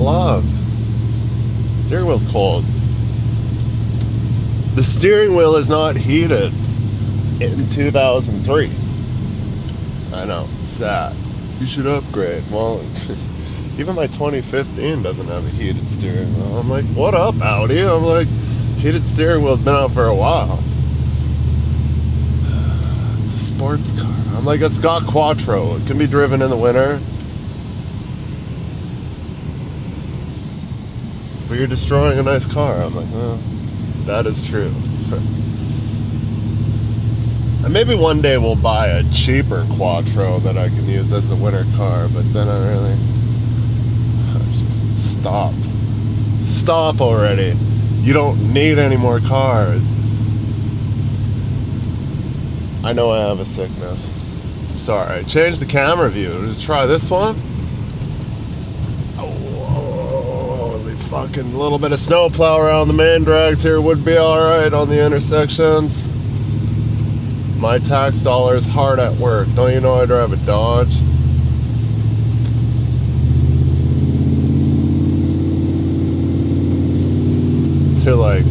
glove. Steering wheel's cold. The steering wheel is not heated in 2003. I know, it's sad. You should upgrade. Well, even my 2015 doesn't have a heated steering wheel. I'm like, what up, Audi? I'm like, heated steering wheel's been out for a while. It's a sports car. I'm like, it's got Quattro. It can be driven in the winter. But you're destroying a nice car. I'm like, well, that is true. And maybe one day we'll buy a cheaper Quattro that I can use as a winter car, but then I really... Just stop. Stop already. You don't need any more cars. I know I have a sickness. Sorry. Change the camera view. Try this one. Fucking little bit of snowplow around the main drags here would be alright on the intersections. My tax dollars hard at work. Don't you know I drive a Dodge? They're like,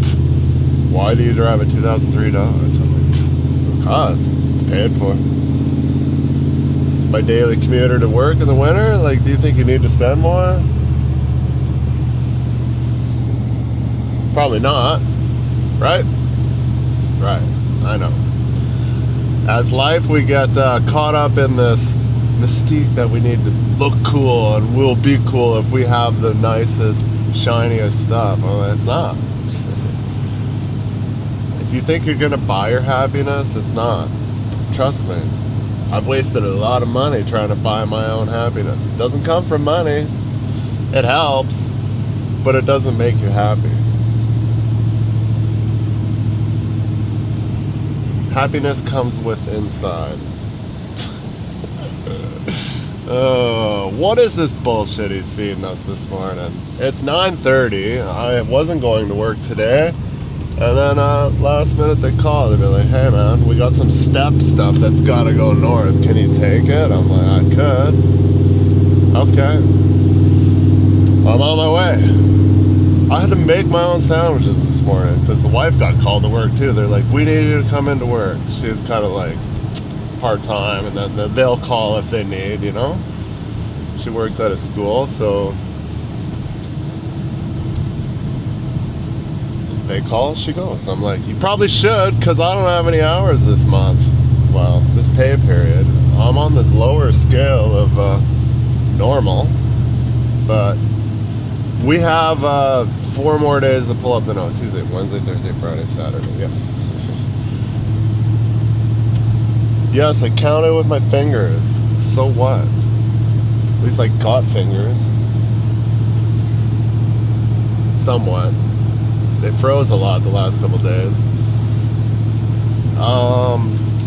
why do you drive a 2003 Dodge? I'm like, because it's paid for. It's my daily commuter to work in the winter. Like, do you think you need to spend more? Probably not, right? Right, I know. As life, we get caught up in this mystique that we need to look cool and we'll be cool if we have the nicest, shiniest stuff. Well, it's not. If you think you're gonna buy your happiness, it's not. Trust me. I've wasted a lot of money trying to buy my own happiness. It doesn't come from money. It helps, but it doesn't make you happy. Happiness comes with inside. What is this bullshit he's feeding us this morning? It's 9:30. I wasn't going to work today. And then last minute they call. They'd be like, hey man, we got some step stuff that's got to go north. Can you take it? I'm like, I could. Okay. I'm on my way. I had to make my own sandwiches this morning because the wife got called to work too. They're like, we need you to come into work. She's kind of like part-time, and then they'll call if they need, you know? She works at a school, so they call, she goes. I'm like, you probably should, because I don't have any hours this month. Well, this pay period. I'm on the lower scale of normal, but we have 4 more days to pull up the note. Tuesday, Wednesday, Thursday, Friday, Saturday. Yes. Yes, I counted with my fingers. So what? At least I got fingers. Somewhat. They froze a lot the last couple days.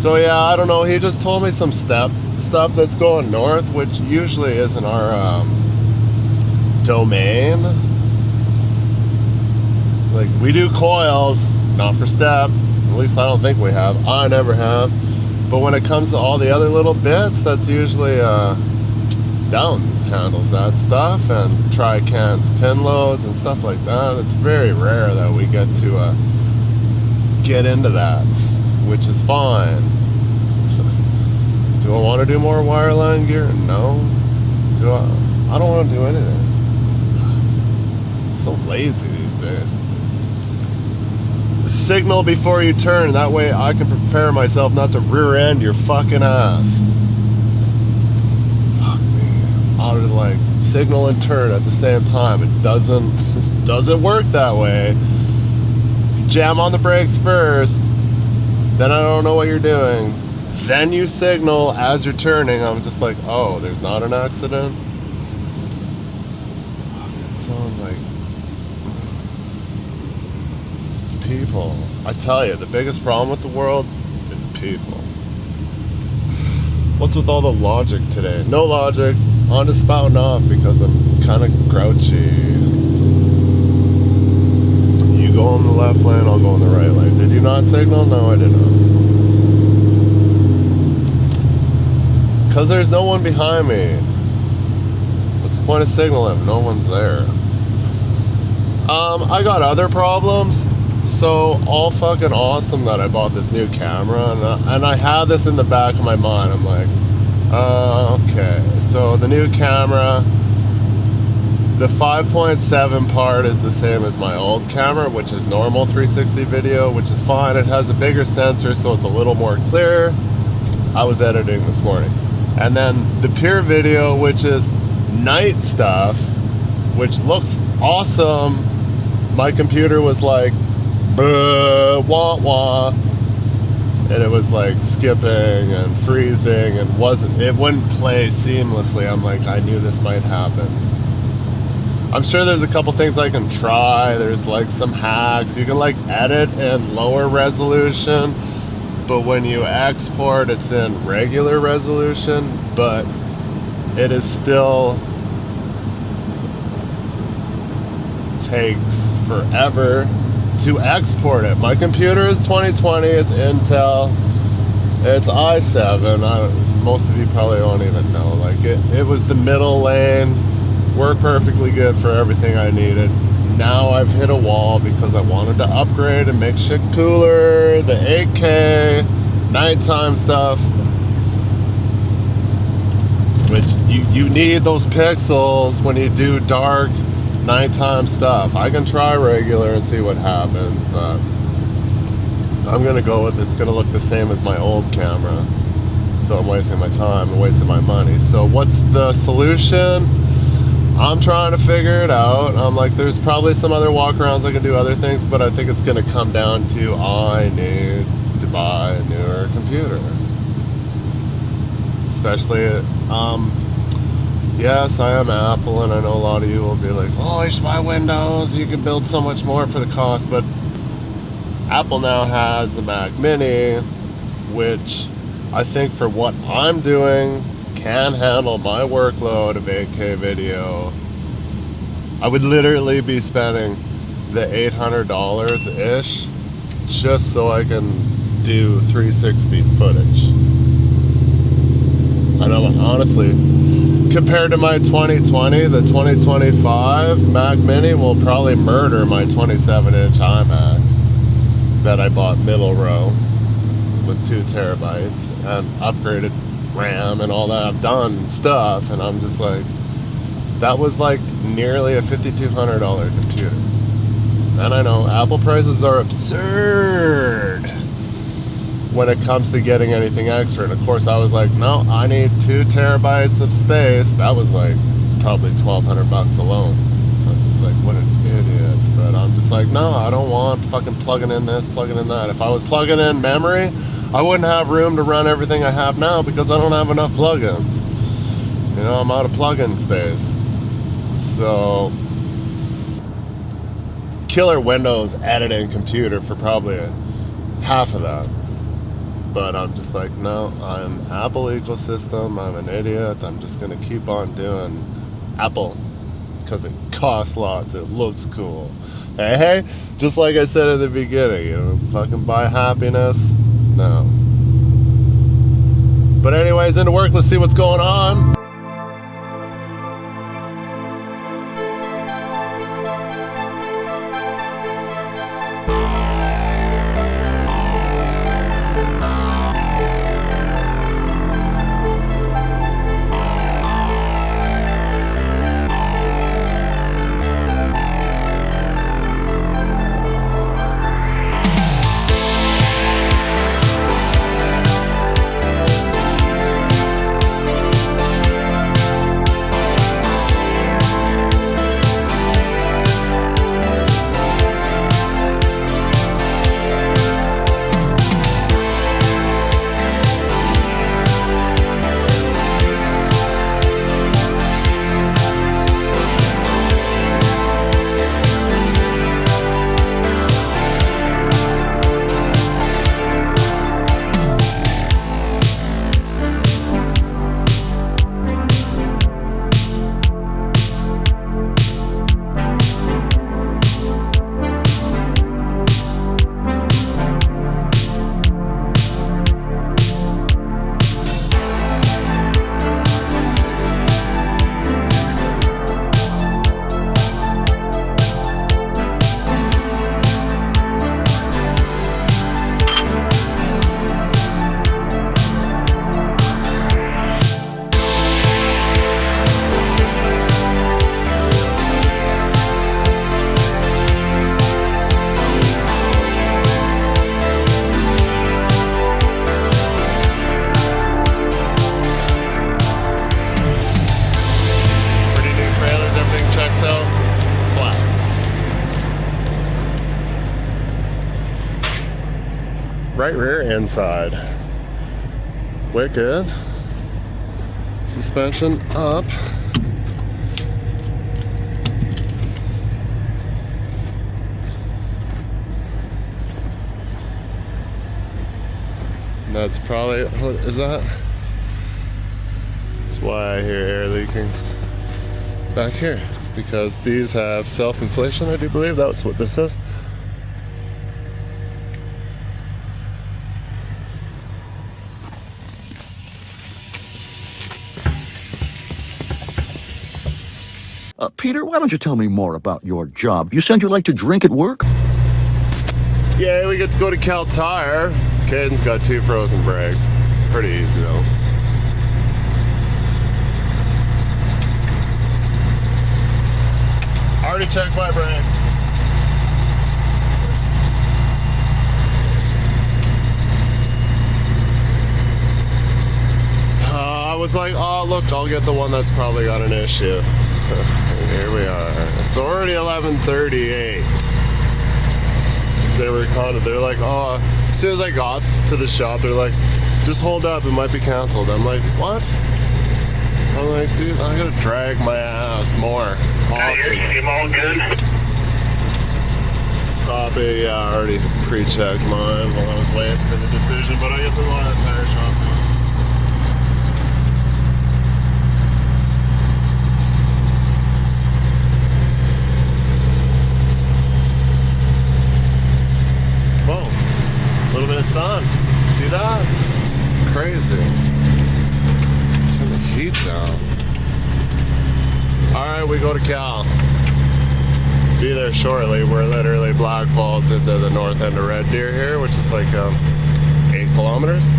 So yeah, I don't know. He just told me some stuff that's going north, which usually isn't our domain. Like, we do coils, not for step. At least I don't think we have. I never have. But when it comes to all the other little bits, that's usually Downs handles that stuff, and Trican's pin loads and stuff like that. It's very rare that we get to get into that, which is fine. Do I want to do more wireline gear? No. Do I don't want to do anything. I'm so lazy these days. Signal before you turn, that way I can prepare myself not to rear end your fucking ass. Fuck me. I would like signal and turn at the same time. It doesn't work that way. If you jam on the brakes first, then I don't know what you're doing. Then you signal as you're turning. I'm just like, oh, there's not an accident. It's on like people. I tell you, the biggest problem with the world is people. What's with all the logic today? No logic. On to spouting off because I'm kind of grouchy. You go in the left lane, I'll go in the right lane. Did you not signal? No, I did not. Because there's no one behind me. What's the point of signaling if no one's there? I got other problems. So all fucking awesome that I bought this new camera, and I had this in the back of my mind. I'm like, okay, so the new camera, the 5.7 part is the same as my old camera, which is normal 360 video, which is fine. It has a bigger sensor, so it's a little more clear. I was editing this morning. And then the pure video, which is night stuff, which looks awesome. My computer was like, wah wah, and it was like skipping and freezing and it wouldn't play seamlessly. I'm like, I knew this might happen. I'm sure there's a couple things I can try. There's like some hacks. You can like edit in lower resolution, but when you export, it's in regular resolution, but it is still takes forever to export it. My computer is 2020, it's Intel, it's i7. Most of you probably don't even know. Like it was the middle lane, worked perfectly good for everything I needed. Now I've hit a wall because I wanted to upgrade and make shit cooler, the 8K, nighttime stuff, which you need those pixels when you do dark nighttime stuff. I can try regular and see what happens, but I'm gonna go with it's gonna look the same as my old camera. So I'm wasting my time and wasting my money. So what's the solution? I'm trying to figure it out. I'm like, there's probably some other walkarounds I can do other things, but I think it's gonna come down to I need to buy a newer computer. Especially yes, I am Apple, and I know a lot of you will be like, oh, you should buy Windows, you can build so much more for the cost, but Apple now has the Mac Mini, which I think for what I'm doing can handle my workload of 8K video. I would literally be spending the $800-ish just so I can do 360 footage. I know, honestly, compared to my 2020, the 2025 Mac Mini will probably murder my 27-inch iMac that I bought middle row with 2 terabytes and upgraded RAM and all that. I've done stuff, and I'm just like, that was like nearly a $5,200 computer. And I know Apple prices are absurd when it comes to getting anything extra. And of course I was like, no, I need 2 terabytes of space. That was like probably $1,200 alone. I was just like, what an idiot. But I'm just like, no, I don't want fucking plugging in this, plugging in that. If I was plugging in memory, I wouldn't have room to run everything I have now because I don't have enough plugins. You know, I'm out of plug-in space. So, killer Windows editing computer for probably half of that. But I'm just like, no, I'm Apple ecosystem, I'm an idiot, I'm just gonna keep on doing Apple because it costs lots, it looks cool. Hey, just like I said at the beginning, you know, fucking buy happiness, no. But anyways, into work, let's see what's going on. right rear inside. Wicked. Suspension up. And that's probably, what is that? That's why I hear air leaking back here, because these have self-inflation, I do believe that's what this is. Peter, why don't you tell me more about your job? You said you like to drink at work? Yeah, we get to go to Cal Tire. Caden's got 2 frozen brakes. Pretty easy though. Already checked my brakes. I was like, oh look, I'll get the one that's probably got an issue. And here we are. It's already 11:38. They were caught. They're like, oh, as soon as I got to the shop, they're like, just hold up, it might be canceled. I'm like, what? I'm like, dude, I gotta drag my ass more often. You're all good? Copy, yeah, I already pre-checked mine while I was waiting for the decision, but I guess I'm going to the tire shop now. Whoa, a little bit of sun. See that? Crazy. Turn the heat down. Alright, we go to Cal. Be there shortly. We're literally Black Falls into the north end of Red Deer here, which is like 8 kilometers.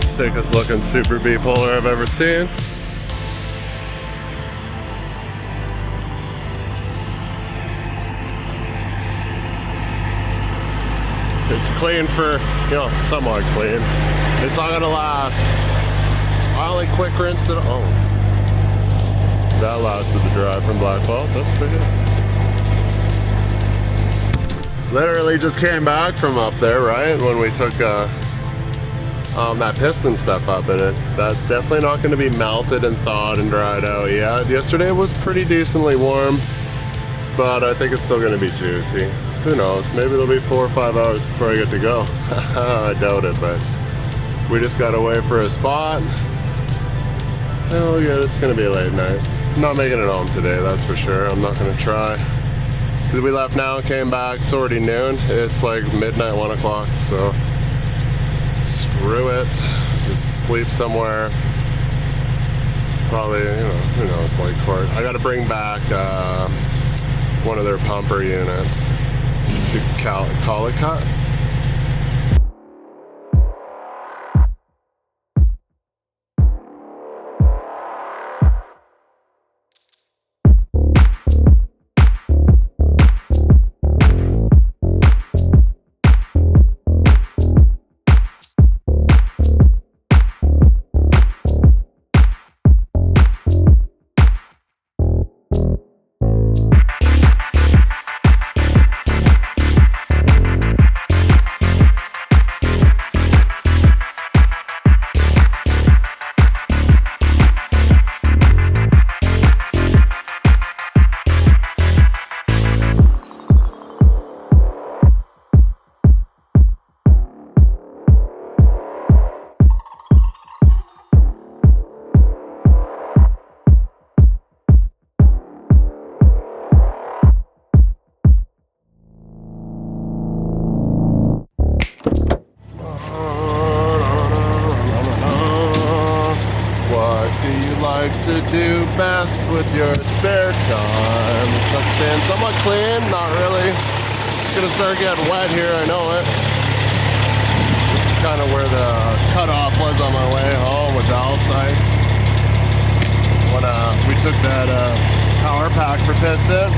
Sickest looking super bipolar I've ever seen. It's clean for, you know, somewhat clean. It's not gonna last. I only quick rinsed it. Oh, that lasted the drive from Black Falls. That's pretty good. Literally just came back from up there, right? When we took that piston stuff up, and that's definitely not going to be melted and thawed and dried out yet. Yesterday was pretty decently warm, but I think it's still going to be juicy. Who knows? Maybe it'll be 4 or 5 hours before I get to go. I doubt it, but we just got to wait for a spot. Oh yeah, it's going to be a late night. I'm not making it home today, that's for sure. I'm not going to try, because we left now and came back. It's already noon. It's like midnight, 1 o'clock, so screw it, just sleep somewhere. Probably, you know, who knows, White Court. I gotta bring back one of their pumper units to Calicut. To do best with your spare time. Just staying somewhat clean, not really. It's gonna start getting wet here, I know it. This is kind of where the cutoff was on my way home with Alsite. when we took that power pack for piston.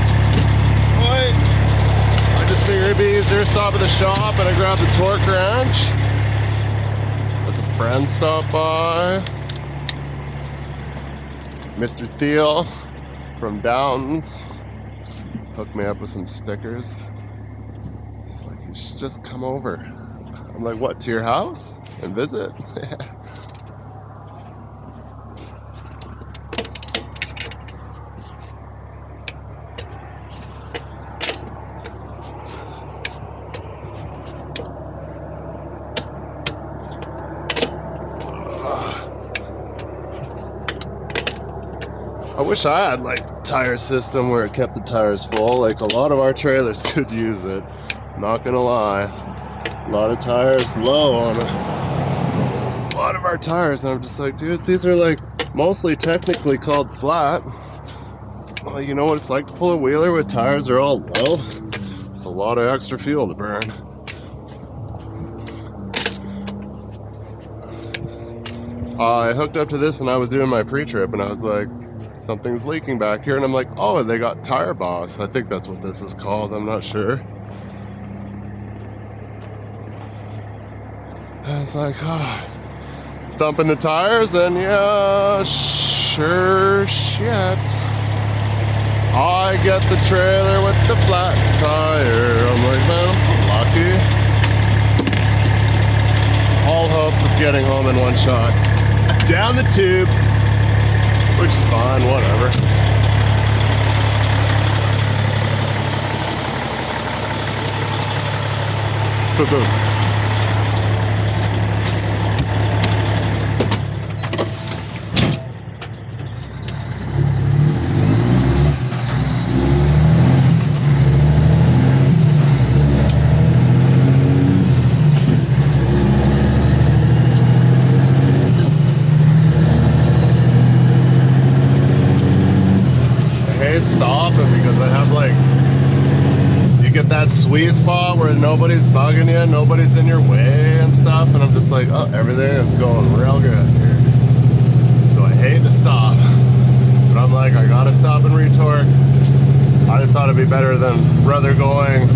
Wait, I just figured it'd be easier to stop at the shop, and I grabbed the torque wrench. That's a friend stopped by. Mr. Thiel from Downs hooked me up with some stickers. He's like, you should just come over. I'm like, what, to your house and visit? I wish I had like tire system where it kept the tires full. Like a lot of our trailers could use it. Not gonna lie, a lot of tires low on a lot of our tires, and I'm just like, dude, these are like mostly technically called flat. Well, you know what it's like to pull a wheeler with tires are all low. It's a lot of extra fuel to burn. I hooked up to this and I was doing my pre-trip, and I was like, something's leaking back here, and I'm like, oh, they got Tire Boss. I think that's what this is called, I'm not sure. I was like, oh, thumping the tires, and yeah, sure shit, I get the trailer with the flat tire. I'm like, man, I'm so lucky. All hopes of getting home in one shot. Down the tube, which is fine, whatever. Boom. That sweet spot where nobody's bugging you, nobody's in your way and stuff, and I'm just like, oh, everything is going real good here. So I hate to stop, but I'm like, I gotta stop and retorque. I just thought it'd be better than rather going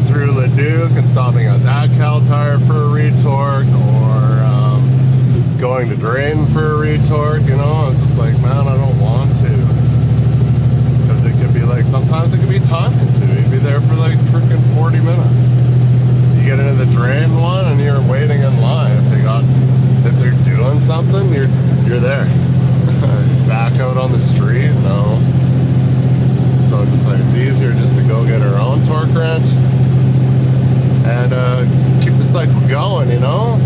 through Leduc and stopping at that Cal tire for a retorque, or going to Drain for a retorque. You know, I was just like, man, I don't want to. Like sometimes it can be time consuming. You'd be there for like freaking 40 minutes. You get into the Drain one and you're waiting in line. If they're doing something, you're there. Back out on the street, no. So I'm just like, it's easier just to go get our own torque wrench and keep the cycle going, you know.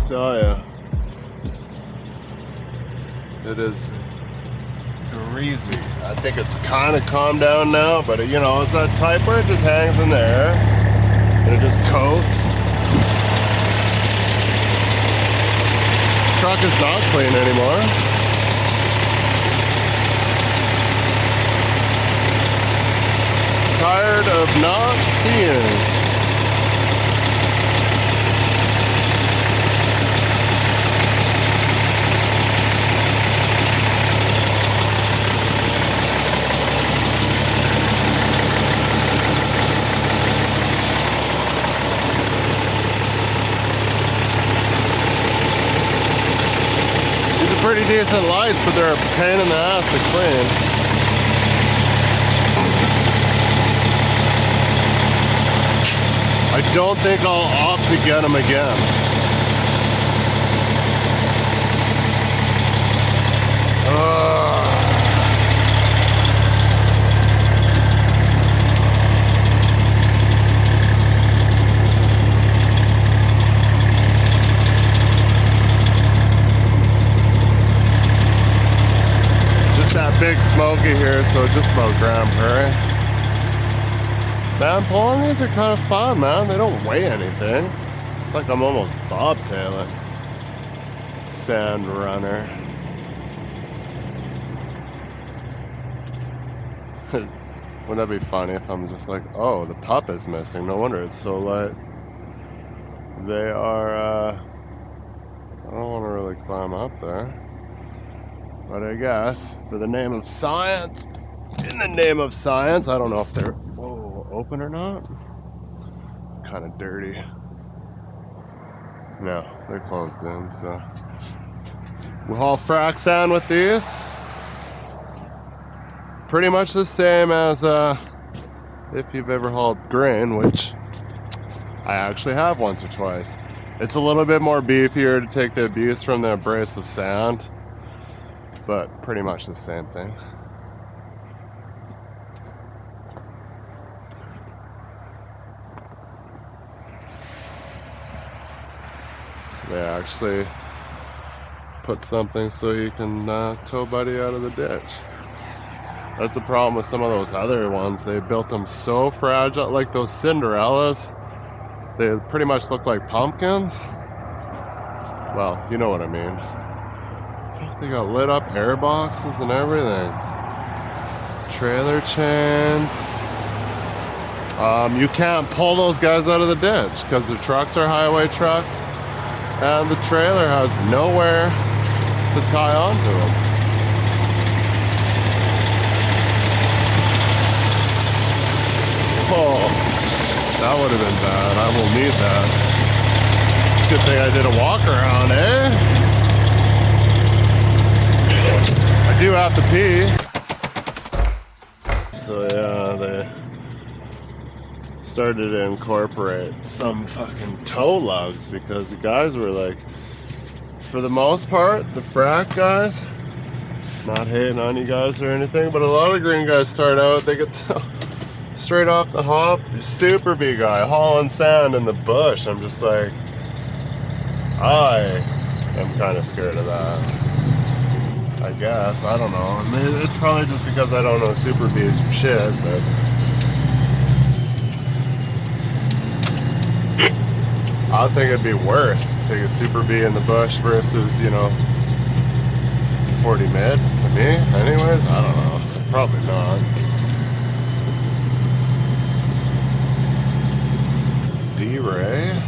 Tell ya, it is greasy. I think it's kind of calmed down now, but you know, it's that type where it just hangs in there and it just coats. truck is not clean anymore. Tired of not seeing. Pretty decent lights, but they're a pain in the ass to clean. I don't think I'll opt to get them again. That big smoky here, so just about Grand Prairie. Man, pulling these are kind of fun, man. They don't weigh anything. It's like I'm almost bobtailing. Sand runner. Wouldn't that be funny if I'm just like, oh, the pup is missing. No wonder it's so light. They are, I don't want to really climb up there. But I guess, for the name of science, in the name of science, I don't know if they're open or not. Kind of dirty. No, they're closed in, so. We haul frack sand with these. Pretty much the same as if you've ever hauled grain, which I actually have once or twice. It's a little bit more beefier to take the abuse from the abrasive sand. But pretty much the same thing. They actually put something so you can tow Buddy out of the ditch. That's the problem with some of those other ones. They built them so fragile, like those Cinderellas. They pretty much look like pumpkins. Well, you know what I mean. They got lit up air boxes and everything. Trailer chains. You can't pull those guys out of the ditch because the trucks are highway trucks and the trailer has nowhere to tie onto them. Oh, that would have been bad. I will need that. Good thing I did a walk around, eh? I do have to pee. So yeah, they started to incorporate some fucking tow lugs because the guys were like, for the most part, the frack guys, not hating on you guys or anything, but a lot of green guys start out, they get straight off the hop, super big guy, hauling sand in the bush. I'm just like, I am kind of scared of that. I guess, I don't know. I mean, it's probably just because I don't know super bees for shit, but I think it'd be worse to take a super bee in the bush versus, you know, 40 mid to me. Anyways, I don't know. Probably not. D-Ray.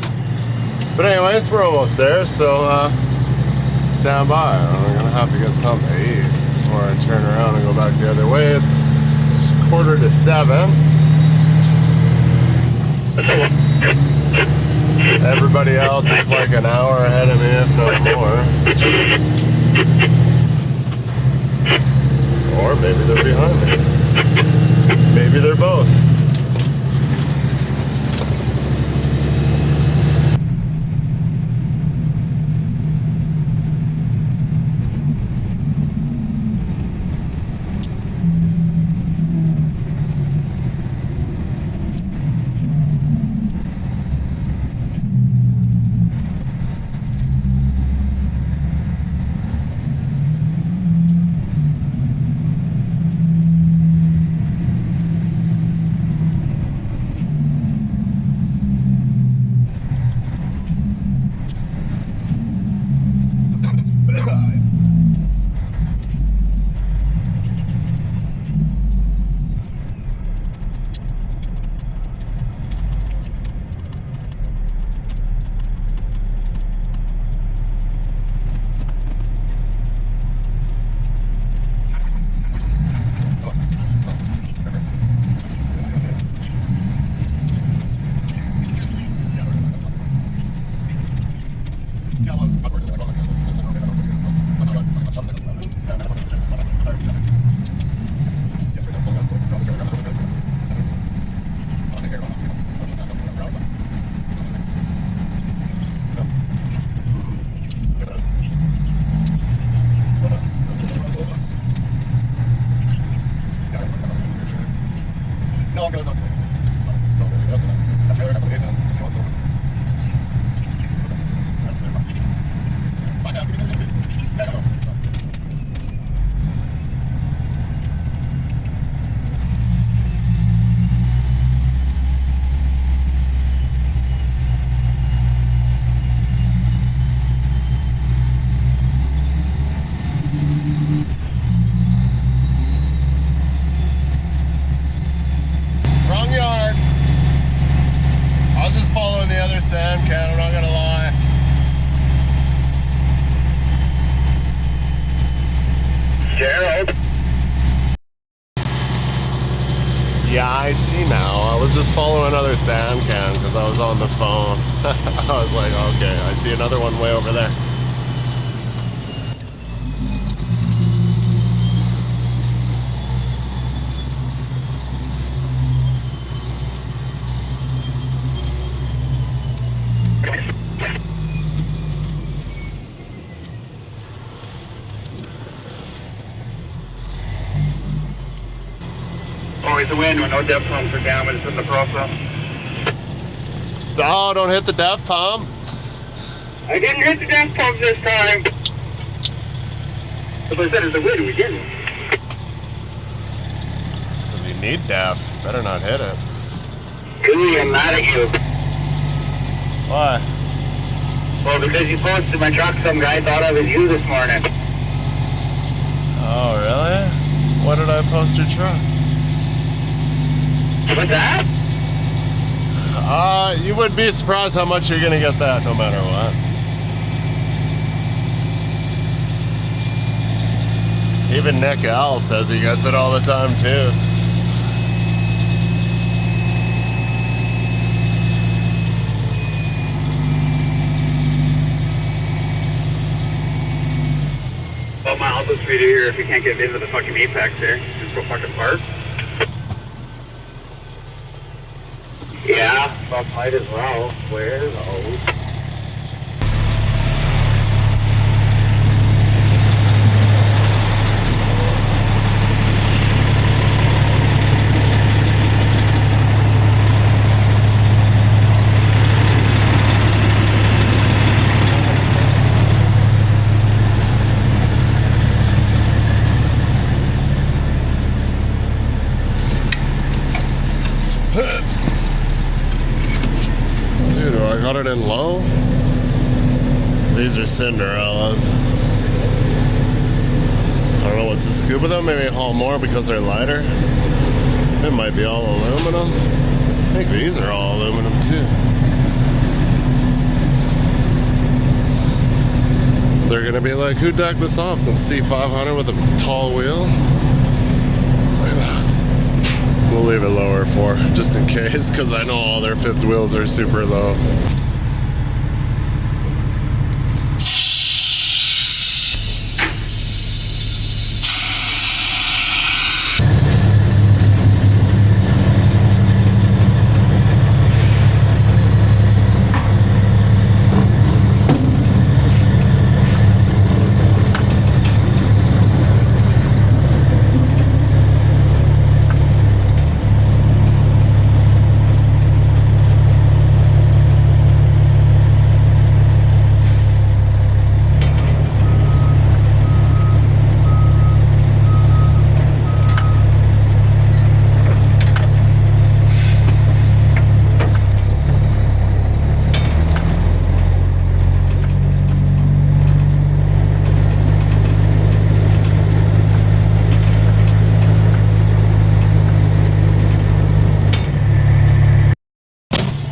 But anyways, we're almost there, so stand by. I'm gonna have to get something to eat before I turn around and go back the other way. It's 6:45. Everybody else is like an hour ahead of me, if not more. Or maybe they're behind me. Maybe they're both. Gerald. Yeah, I see now. I was just following another sand can because I was on the phone. I was like, okay, I see another one way over there. Always a win when no depth pumps are damaged in the process. Oh, don't hit the def pump. I didn't hit the depth pump this time. If I said it's a win, we didn't. It's because we need def. Better not hit it. Really, I'm mad at you. Why? Well, because you posted my truck, some guy thought I was you this morning. Oh, really? What did I post your truck? What's that? You would be surprised how much you're gonna get that no matter what. Even Nick L says he gets it all the time too. What miles is free to here if you can't get into the fucking apex here? Just go fucking park. Yeah, well, might as well. Where those? Dude, do I got it in low? These are Cinderellas. I don't know what's the scoop with them. Maybe haul more because they're lighter. It might be all aluminum. I think these are all aluminum too. They're gonna be like, who decked this off? Some C500 with a tall wheel? Look at that. We'll leave it lower for just in case, because I know all their fifth wheels are super low.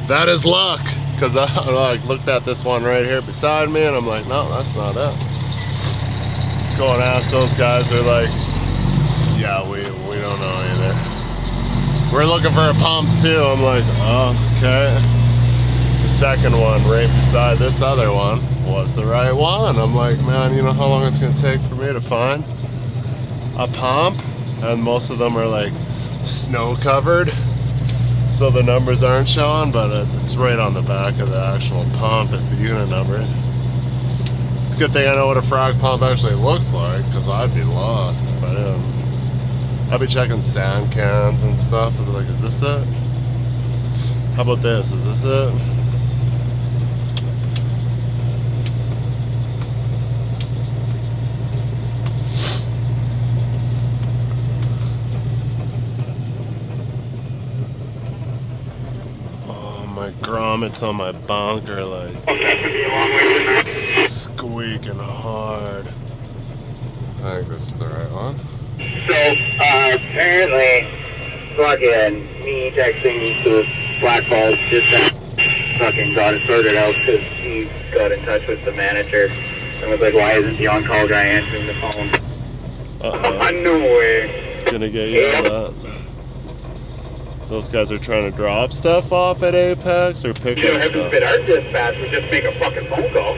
That is luck, because I like looked at this one right here beside me and I'm like, no, that's not it. Go and ask those guys, they're like, yeah, we don't know either. We're looking for a pump too. I'm like, oh, okay. The second one right beside this other one was the right one. I'm like, man, you know how long it's gonna take for me to find a pump? And most of them are like snow covered, so the numbers aren't showing, but it's right on the back of the actual pump is the unit numbers. It's a good thing I know what a frack pump actually looks like, because I'd be lost if I didn't. I'd be checking sand cans and stuff. I'd be like, is this it? How about this? Is this it? My grommets on my bunk are like squeaking hard. I think this is the right one. So, apparently, fucking me texting to Blackballs just fucking got it sorted out because he got in touch with the manager and was like, why isn't the on-call guy answering the phone? Uh-oh. No way. Gonna get yelled at. Those guys are trying to drop stuff off at Apex or pick You don't up have to stuff. spit our dispatch, we just make a fucking phone call.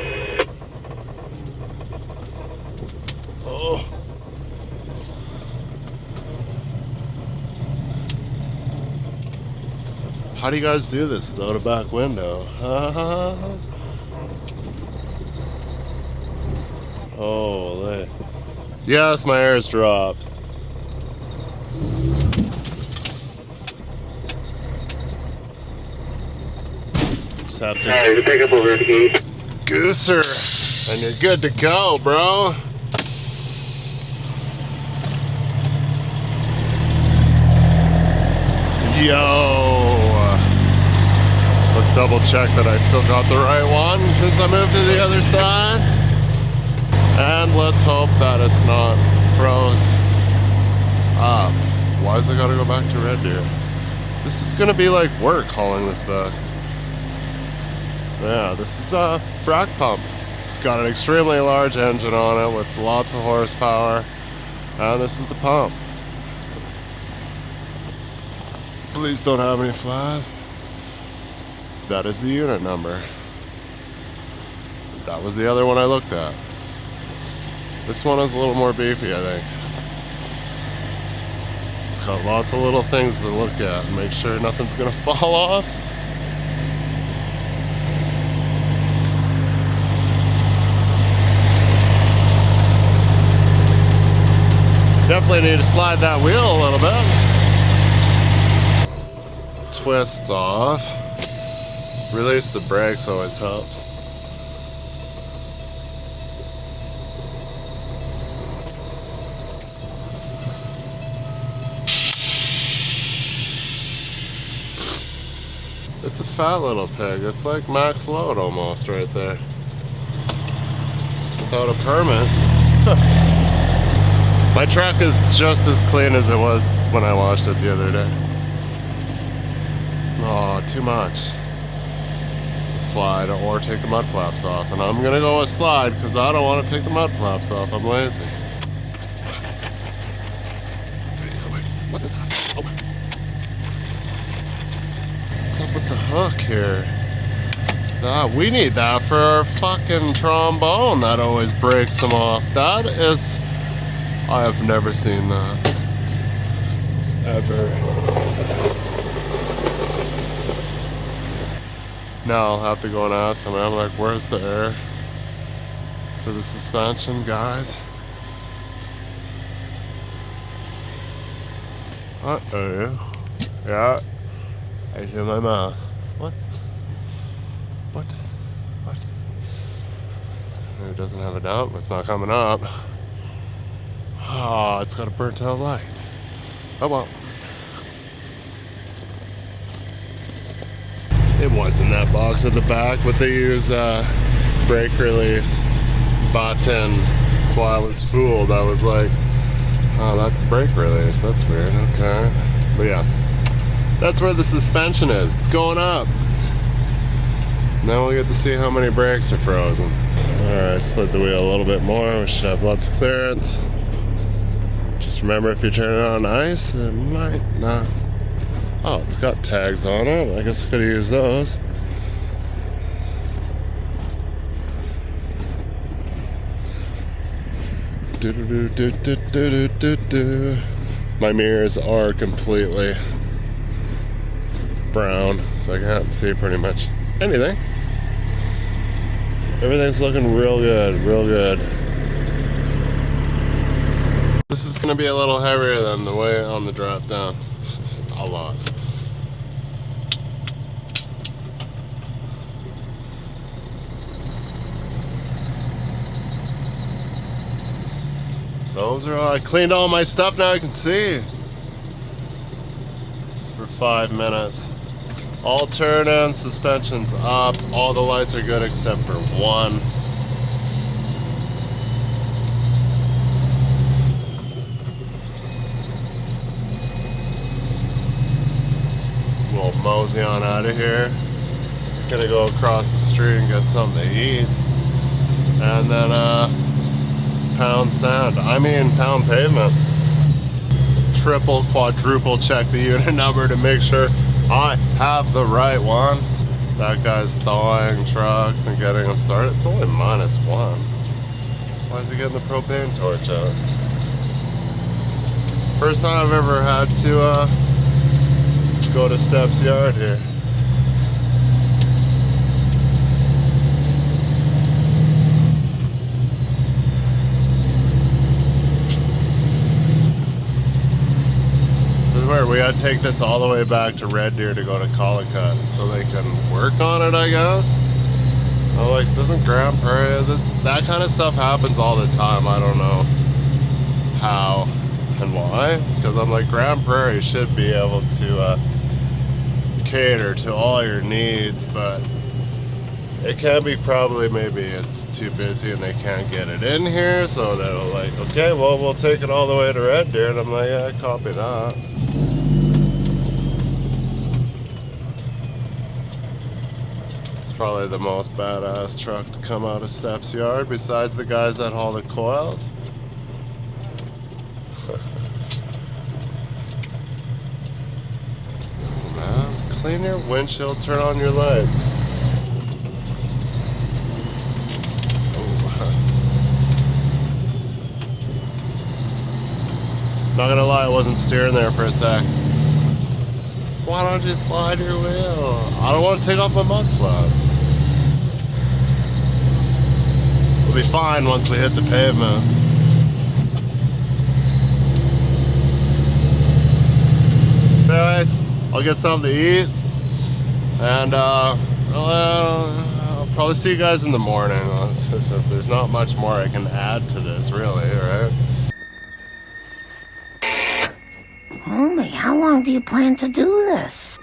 Oh. How do you guys do this without a back window? Holy. Yes, my air's dropped. Just have to Alright, we pick up over at the gate. gooser, and you're good to go, bro. Yo. Let's double check that I still got the right one since I moved to the other side. And let's hope that it's not froze up. Why does it gotta go back to Red Deer? This is gonna be like work hauling this back. So yeah, this is a frack pump. It's got an extremely large engine on it with lots of horsepower. And this is the pump. Please don't have any flags. That is the unit number. That was the other one I looked at. This one is a little more beefy, I think. It's got lots of little things to look at and make sure nothing's gonna fall off. Definitely need to slide that wheel a little bit. Twists off. Release the brakes always helps. It's a fat little pig. It's like max load almost right there. Without a permit. My truck is just as clean as it was when I washed it the other day. Oh, too much. Slide or take the mud flaps off. And I'm gonna go with slide because I don't want to take the mud flaps off. I'm lazy. What is that? Oh. What's up with the hook here? We need that for our fucking trombone. That always breaks them off. That is... I have never seen that. Ever. Now I'll have to go and ask them. I'm like, where's the air for the suspension, guys? Uh-oh. Yeah. I hear my mouth. What? What? What? It doesn't have a dump. It's not coming up. Oh, it's got a burnt out light. Oh well. It wasn't that box at the back, but they use brake release button. That's why I was fooled. I was like, oh, that's the brake release. That's weird. Okay. But yeah, that's where the suspension is. It's going up. Now we'll get to see how many brakes are frozen. Alright, slid the wheel a little bit more. We should have lots of clearance. Just remember, if you turn it on ice, it might not. Oh, it's got tags on it. I guess I could have used those. My mirrors are completely brown, so I can't see pretty much anything. Everything's looking real good, real good. This is going to be a little heavier than the way on the drop down. A lot. Those are all. I cleaned all my stuff, now I can see. For 5 minutes. All turn-ins, suspension's up. All the lights are good except for one. We'll mosey on out of here. Gonna go across the street and get something to eat. And then pound sand. I mean, pound pavement. Triple, quadruple check the unit number to make sure I have the right one. That guy's thawing trucks and getting them started. It's only -1. Why is he getting the propane torch out? First time I've ever had to go to Steps Yard here. This is weird. We had to take this all the way back to Red Deer to go to Collicut so they can work on it, I guess. Oh, like, doesn't Grand Prairie, that kind of stuff happens all the time. I don't know how and why, because I'm like, Grand Prairie should be able to cater to all your needs, but it can be probably maybe it's too busy and they can't get it in here, so they're like, okay, well, we'll take it all the way to Red Deer, and I'm like, yeah, copy that. Probably the most badass truck to come out of Steps Yard besides the guys that haul the coils. Man, clean your windshield, turn on your lights. Not gonna lie, I wasn't steering there for a sec. Why don't you slide your wheel? I don't want to take off my mud flaps. We'll be fine once we hit the pavement. Anyways, I'll get something to eat. And I'll probably see you guys in the morning. There's not much more I can add to this, really, right? Homie, how long do you plan to do this?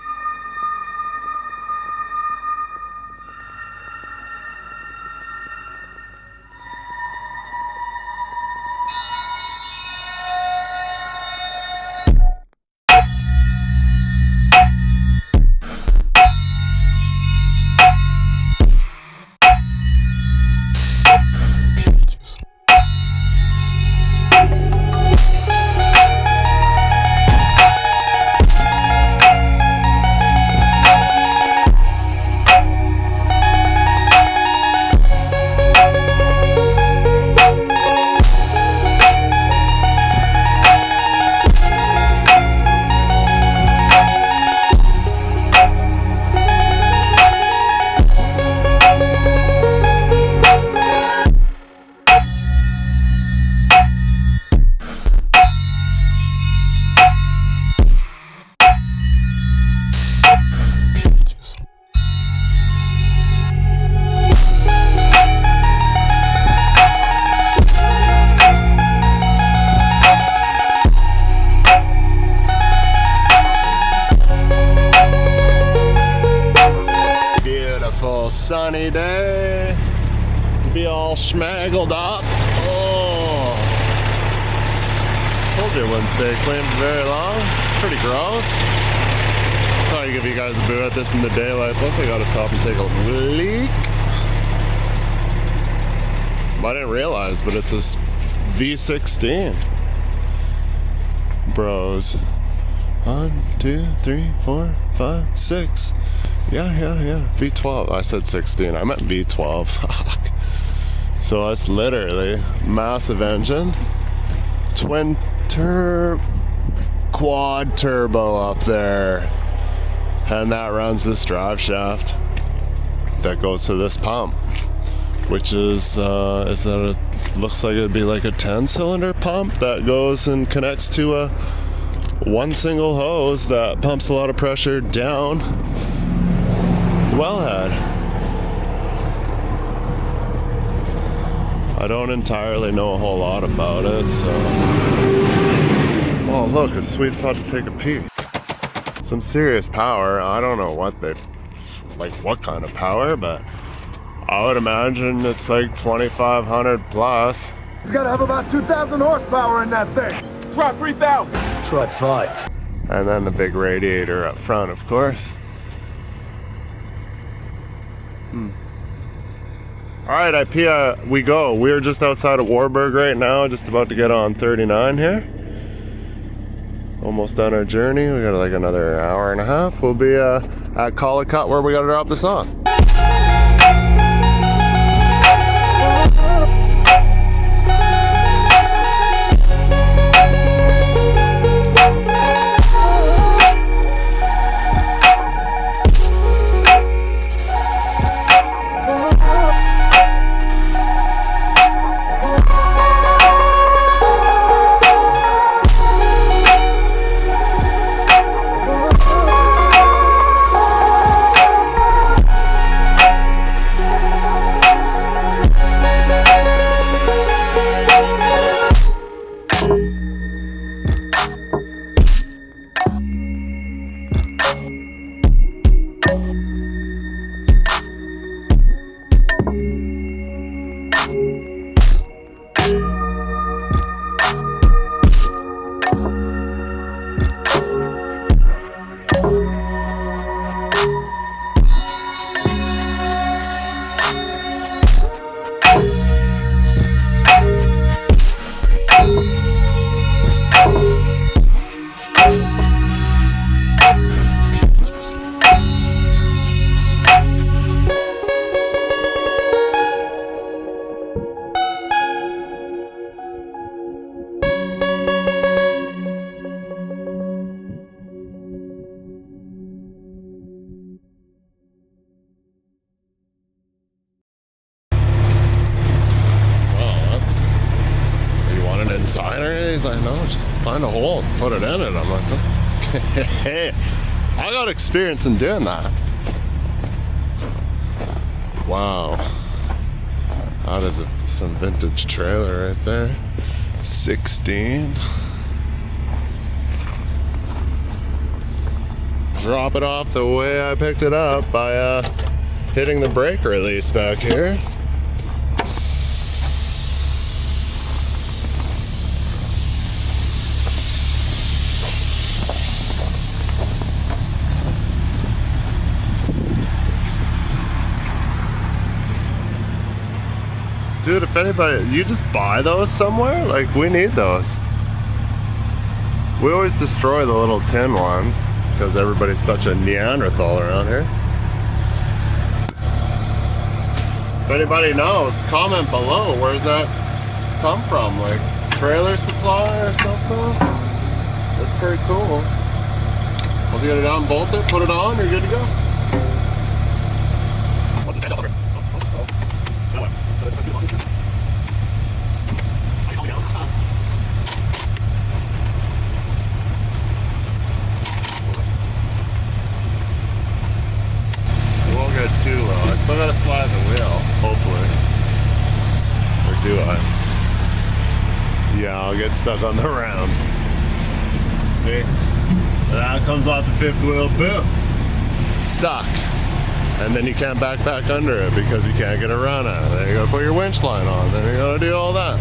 Sunny day to be all schmaggled up. Oh, told you it wouldn't stay clean for very long. It's pretty gross. Thought I'd give you guys a boot at this in the daylight. Plus, I gotta stop and take a leak. I didn't realize, but it's this V16. Bros. 1, 2, 3, 4, 5, 6. Yeah. V12. I said 16. I meant V12. So it's literally massive engine, quad turbo up there, and that runs this drive shaft that goes to this pump, which is that it looks like it'd be like a 10-cylinder pump that goes and connects to a one single hose that pumps a lot of pressure down the wellhead. I don't entirely know a whole lot about it, so... Oh, look, a sweet spot to take a pee. Some serious power. I don't know what what kind of power, but I would imagine it's like 2,500 plus. You gotta have about 2,000 horsepower in that thing. Try 3,000. Try 5. And then the big radiator up front, of course. All right, IPEA, we go. We're just outside of Warburg right now, just about to get on 39 here. Almost done our journey. We got like another hour and a half. We'll be at Collicut where we gotta drop this off. Inside or anything? He's like, no, just find a hole and put it in it. I'm like, okay. I got experience in doing that. Wow. That is some vintage trailer right there. 16. Drop it off the way I picked it up by hitting the brake release back here. Dude, if anybody, you just buy those somewhere? Like, we need those. We always destroy the little tin ones because everybody's such a Neanderthal around here. If anybody knows, comment below. Where's that come from? Like, Trailer Supply or something? That's pretty cool. Once you get it unbolt it, put it on, you're good to go. What's this over? Too low. I still gotta slide the wheel, hopefully. Or do I? Yeah, I'll get stuck on the rams. See? That comes off the fifth wheel, boom. Stuck. And then you can't back under it because you can't get a run out. Then you gotta put your winch line on. Then you gotta do all that.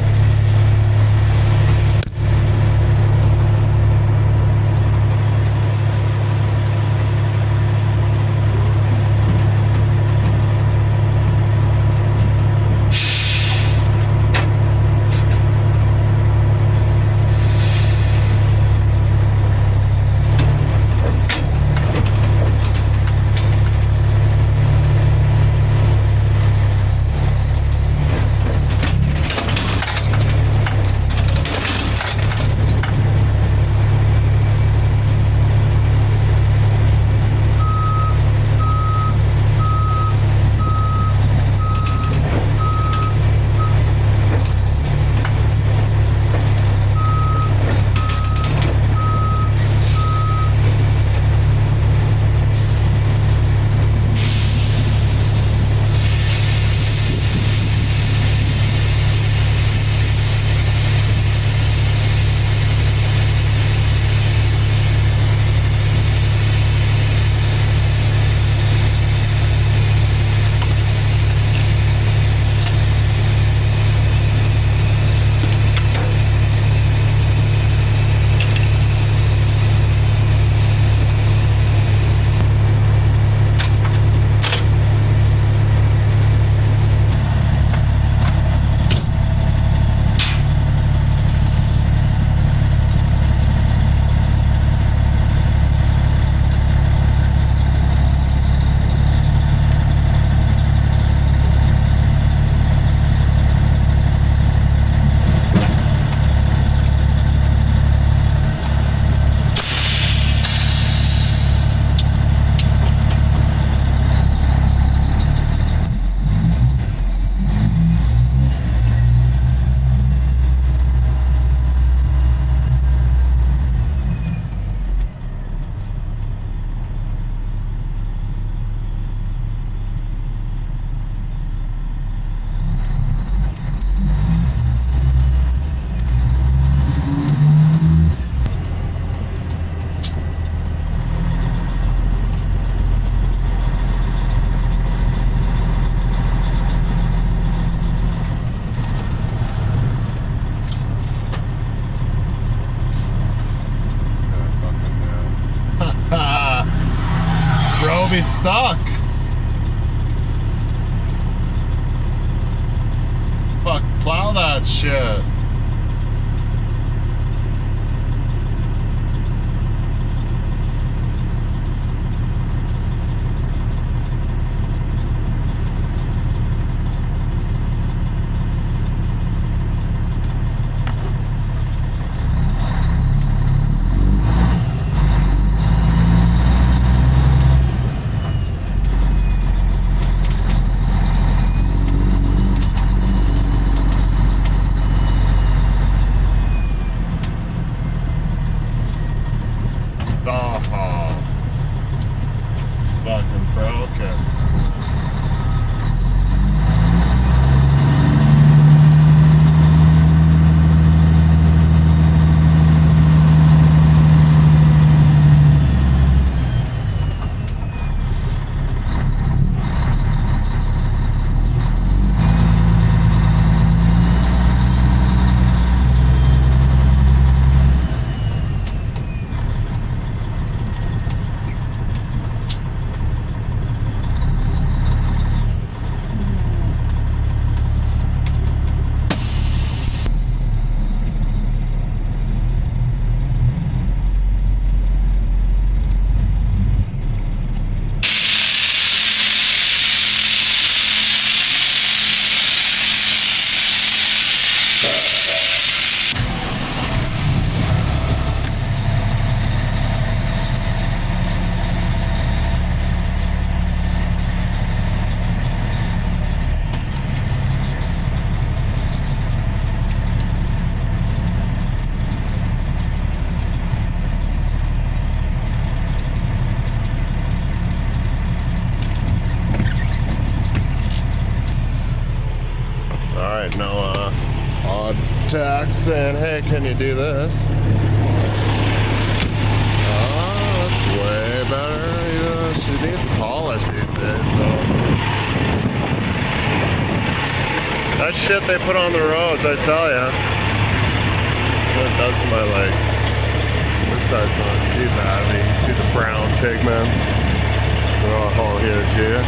you'll be stuck. Just fuck, plow that shit. Fucking broken. Alright, no odd text saying, hey, can you do this? Oh, that's way better. Yeah, she needs some polish these days, though. That shit they put on the roads, I tell ya. It does to my leg. This side's not too bad. You can see the brown pigments. They're all here too.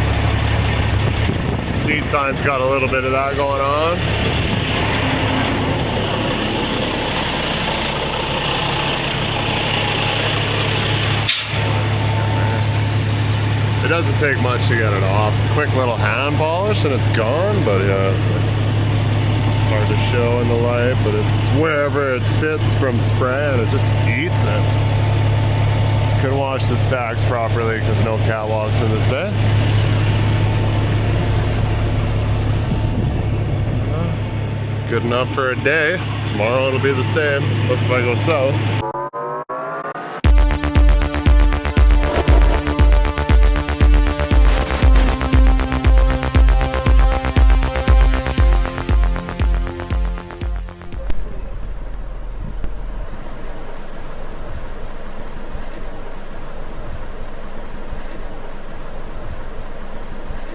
D-sign's got a little bit of that going on. It doesn't take much to get it off. Quick little hand polish and it's gone, but yeah, it's hard to show in the light, but it's wherever it sits from spray and it just eats it. Couldn't wash the stacks properly because no catwalks in this bay. Good enough for a day. Tomorrow it'll be the same, unless if I go south.